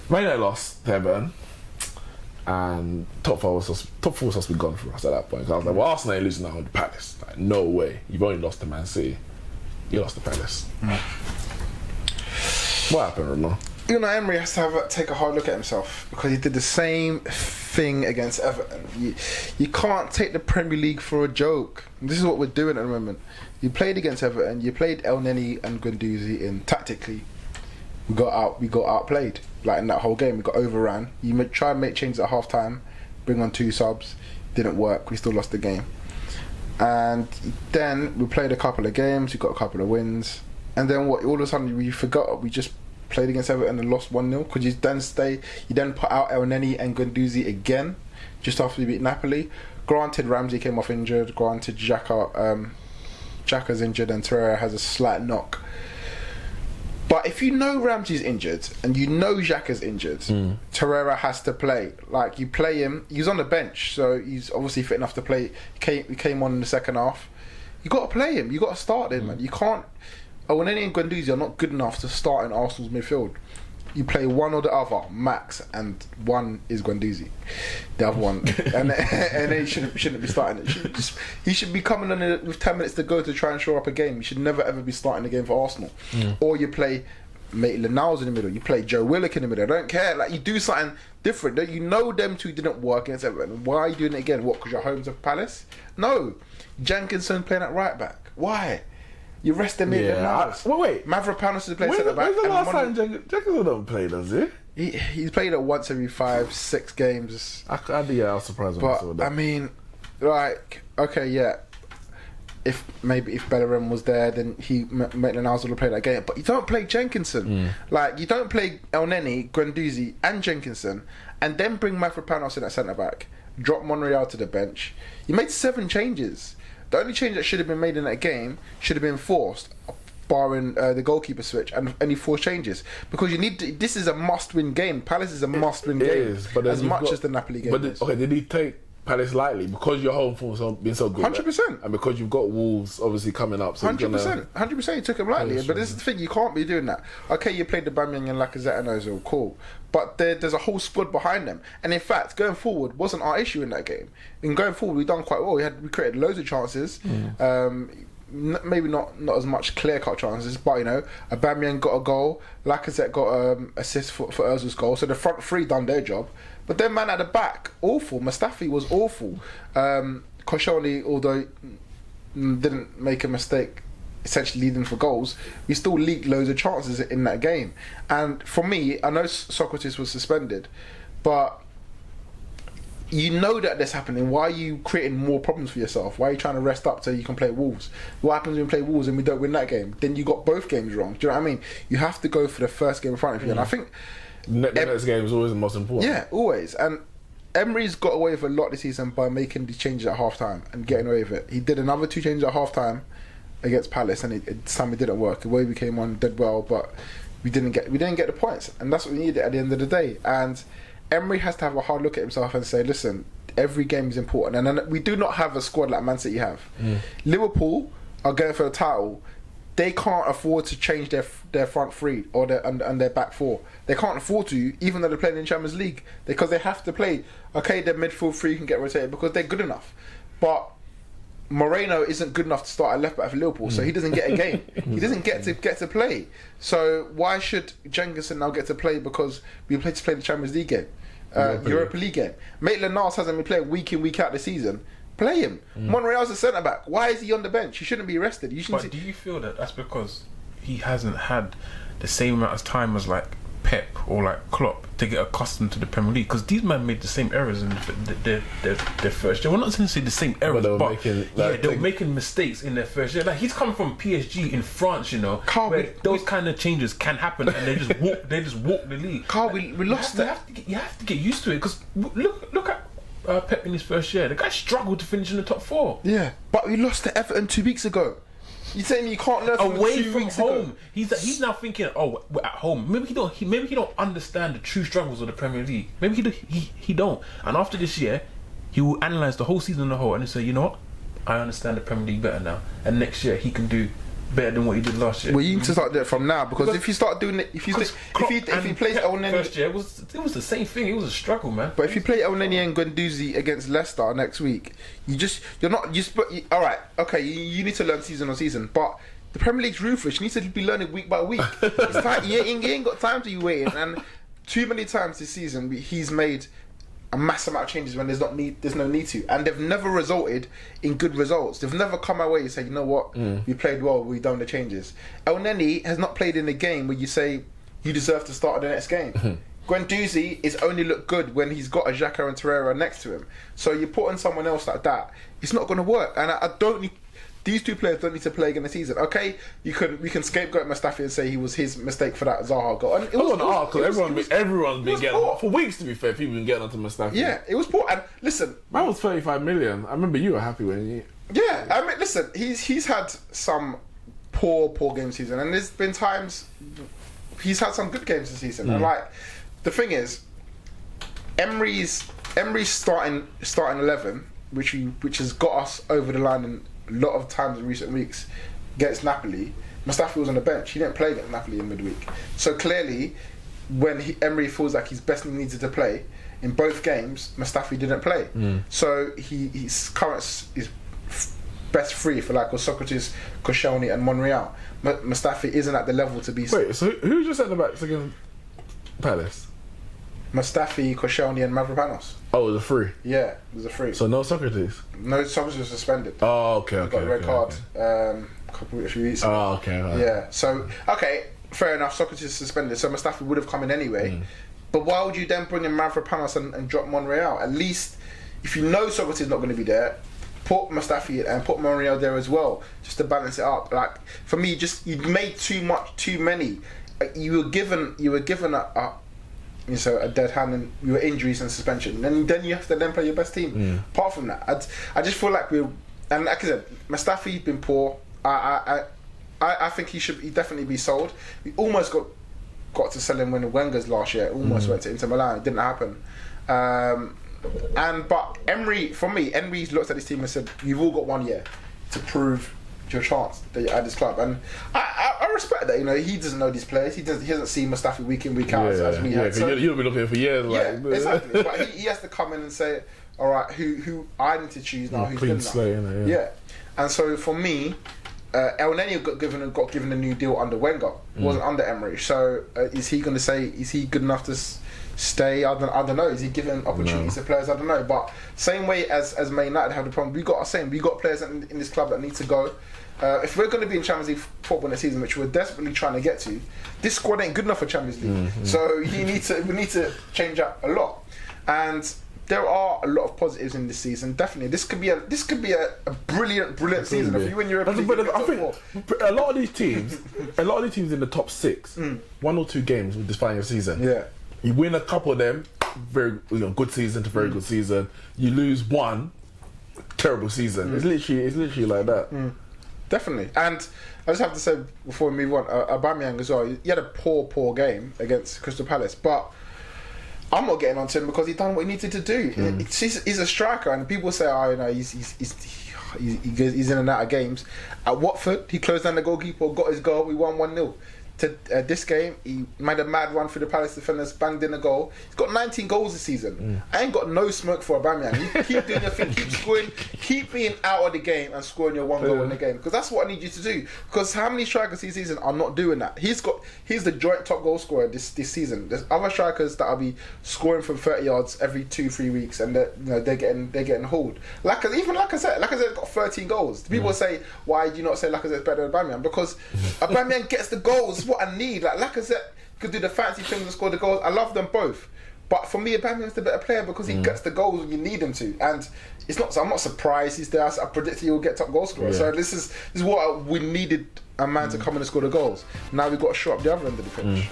Man United lost to Everton, and top four was supposed to be gone for us at that point. I was like, well, Arsenal ain't losing now to Palace. Like, no way. You've only lost to Man City. You lost to Palace. What happened, Ramone? You know, Emery has to take a hard look at himself because he did the same thing against Everton. You can't take the Premier League for a joke. This is what we're doing at the moment. You played against Everton. You played Elneny and Guendouzi in tactically. We got outplayed. Like in that whole game, we got overran. You try and make changes at half time, bring on 2 subs, didn't work. We still lost the game. And then we played a couple of games. We got a couple of wins. And then what? All of a sudden we forgot. We just played against Everton and lost 1-0. Could you then put out Elneny and Guendouzi again just after we beat Napoli? Granted, Ramsey came off injured. Granted, Xhaka's injured and Torreira has a slight knock. But if you know Ramsey's injured and you know Xhaka's injured, Torreira has to play. Like, you play him, he's on the bench, so he's obviously fit enough to play. He came on in the second half. You got to play him. You got to start him, man. You can't. Elneny and Guendouzi are not good enough to start in Arsenal's midfield. You play one or the other, max, and one is Guendouzi. The other one, and then he shouldn't be starting it. He should be coming on with 10 minutes to go to try and shore up a game. He should never ever be starting a game for Arsenal. Or you play Maitland-Niles in the middle. You play Joe Willock in the middle. I don't care. Like, you do something different. You know them two didn't work against Everton. Why are you doing it again? What? Because your home's of Palace? No. Jenkinson playing at right back. Why? You rest them in. Wait. Mavropanos is playing centre back. When's the last time Jenkinson don't play, does he? He's played it once every 5-6 games. I was surprised when I saw that. I mean, like, okay, yeah. If Bellerin was there, then Maitland-Niles would have played that game. But you don't play Jenkinson. Like, you don't play Elneny, Guendouzi, and Jenkinson, and then bring Mavropanos in at centre back. Drop Monreal to the bench. You made 7 changes. The only change that should have been made in that game should have been forced, barring the goalkeeper switch and any 4 changes, because you need to, this is a must-win game. Palace is a must-win game, is, but as much as the Napoli game. But did he take Palace lightly because your home form's been so good? 100%, and because you've got Wolves obviously coming up. So 100%, you took him lightly. But this is the thing: you can't be doing that. Okay, you played the Aubameyang and Lacazette and Ozil, cool. But there's a whole squad behind them, and in fact, going forward wasn't our issue in that game. In going forward, we done quite well. We created loads of chances. Maybe not as much clear-cut chances, but you know, Aubameyang got a goal, Lacazette got assist for Ozil's goal. So the front 3 done their job. But then man at the back, awful. Mustafi was awful. Koscielny, although didn't make a mistake essentially leading for goals, we still leaked loads of chances in that game. And for me, I know Socrates was suspended, but you know that this happening. Why are you creating more problems for yourself? Why are you trying to rest up so you can play Wolves? What happens when we play Wolves and we don't win that game? Then you got both games wrong. Do you know what I mean? You have to go for the first game in front of you. And I think the next game is always the most important. Yeah, always. And Emery's got away with a lot this season by making these changes at half time and getting away with it. He did another 2 changes at half time against Palace, and this time it didn't work. The way we came on did well, but we didn't get the points, and that's what we needed at the end of the day. And Emery has to have a hard look at himself and say, listen, every game is important, and then we do not have a squad like Man City have. Liverpool are going for the title. They can't afford to change their front 3 or their back 4. They can't afford to, even though they're playing in Champions League, because they have to play. Okay, their midfield 3 can get rotated because they're good enough, but Moreno isn't good enough to start at left back for Liverpool, so he doesn't get a game. He doesn't get to play. So why should Jenkinson now get to play because we play the Champions League game, Europa League game? Maitland-Niles hasn't been playing week in, week out this season. Play him. Monreal's a centre back. Why is he on the bench? He shouldn't be rested. Do you feel that that's because he hasn't had the same amount of time as like Pep or like Klopp to get accustomed to the Premier League? Because these men made the same errors in their first year. We're not saying the same errors, but they were making mistakes in their first year. Like, he's coming from PSG in France, you know, where those kind of changes can happen, and they just walk the league. Carl, we lost that. You have to get used to it, because look at Pep in his first year. The guy struggled to finish in the top 4. Yeah, but we lost to Everton 2 weeks ago. You're saying you can't learn from away from home. He's now thinking, oh, we're at home. Maybe he don't understand the true struggles of the Premier League. Maybe he don't. And after this year, he will analyse the whole season as a whole and say, you know what, I understand the Premier League better now. And next year he can do better than what he did last year. Well, you need to start doing it from now because if you start doing it, if he plays Elneny first year, it was the same thing. It was a struggle, man. But if you play Elneny and Guendouzi against Leicester next week, all right, okay, you need to learn season on season, but the Premier League's ruthless. You need to be learning week by week. It's like you ain't got time to you waiting, and too many times this season he's made a massive amount of changes when there's no need to, and they've never resulted in good results. They've never come away and say, you know what, we played well, we've done the changes. Elneny has not played in a game where you say you deserve to start the next game. Guendouzi is only looked good when he's got a Xhaka and Torreira next to him. So you put on someone else like that, it's not going to work. And I don't need. These two players don't need to play again this season. Okay, we can scapegoat Mustafi and say he was his mistake for that Zaha goal. And it was everyone's been getting on, for weeks. To be fair, people been getting onto Mustafi. Yeah, it was poor. And listen, man was 35 million. I remember you were happy when he. Yeah, I mean, listen, he's had some poor game season, and there's been times he's had some good games this season. And like the thing is, Emery's starting 11, which has got us over the line in a lot of times in recent weeks against Napoli. Mustafi was on the bench. He didn't play against Napoli in midweek. So clearly, when Emery feels like he's best needed to play in both games, Mustafi didn't play. So his current is best free for like Socrates, Koscielny and Monreal. Mustafi isn't at the level to be. Wait, so who just at the back against Palace? Mustafi, Koscielny and Mavropanos. Oh, it was a free? Yeah, it was a free. So no Socrates? No, Socrates was suspended. Oh, okay. He got a red card a few weeks ago. Oh, okay. Right. Yeah, so, okay, fair enough, Socrates is suspended, so Mustafi would have come in anyway. But why would you then bring in Mavropanos and drop Monreal? At least, if you know Socrates is not going to be there, put Mustafi in and put Monreal there as well, just to balance it up. Like, for me, you made too many. You were given a dead hand and your injuries and suspension, and then you have to play your best team. Apart from that, I just feel like and like I said, Mustafi's been poor. I think he definitely be sold. We almost got to sell him when Wenger's last year. Almost went to Inter Milan. It didn't happen. But Emery, for me, Emery's looked at his team and said, "You've all got 1 year to prove your chance that you're at this club." And I respect that. You know, he doesn't know these players. He hasn't seen Mustafi week in, week out as me. Yeah, so you'll be looking at for years. Exactly. But he has to come in and say, "All right, who I need to choose now? Who's clean good slate, enough?" Yeah. And so for me, Elneny got given a new deal under Wenger. It wasn't under Emery. So is he going to say, is he good enough to stay? I don't know. Is he giving opportunities to players? I don't know. But same way as Man United have the problem, we got players in this club that need to go. If we're going to be in Champions League football this season, which we're desperately trying to get to, this squad ain't good enough for Champions League. So we need to change up a lot. And there are a lot of positives in this season. Definitely, this could be a brilliant season. If you win Europa League, I think a lot of these teams in the top 6, 1 or 2 games will define your season. Yeah, you win a couple of them, very good season to very good season. You lose one, terrible season. It's literally like that. Definitely. And I just have to say before we move on, Aubameyang as well. He had a poor game against Crystal Palace, but I'm not getting on to him because he done what he needed to do. He's a striker, and people say, "Oh, you know, he's in and out of games." At Watford, he closed down the goalkeeper, got his goal. We won 1-0. To this game, he made a mad run through the Palace defenders, banged in a goal. He's got 19 goals this season. I ain't got no smoke for Aubameyang. You keep doing your thing, keep scoring, keep being out of the game and scoring your 1 goal in the game, because that's what I need you to do. Because how many strikers this season are not doing that? He's the joint top goal scorer this season. There's other strikers that will be scoring from 30 yards every 2-3 weeks, and they're getting hauled. Lacazette got 13 goals. People say, why do you not say Lacazette's better than Aubameyang? Because Aubameyang gets the goals. What I need, like Lacazette could do the fancy things and score the goals. I love them both, but for me, Aubameyang's the better player because he gets the goals when you need him to. And it's not. So I'm not surprised he's there. I predicted he will get top goal scorer. So this is what we needed, a man to come in and score the goals. Now we've got to show up the other end of the pitch.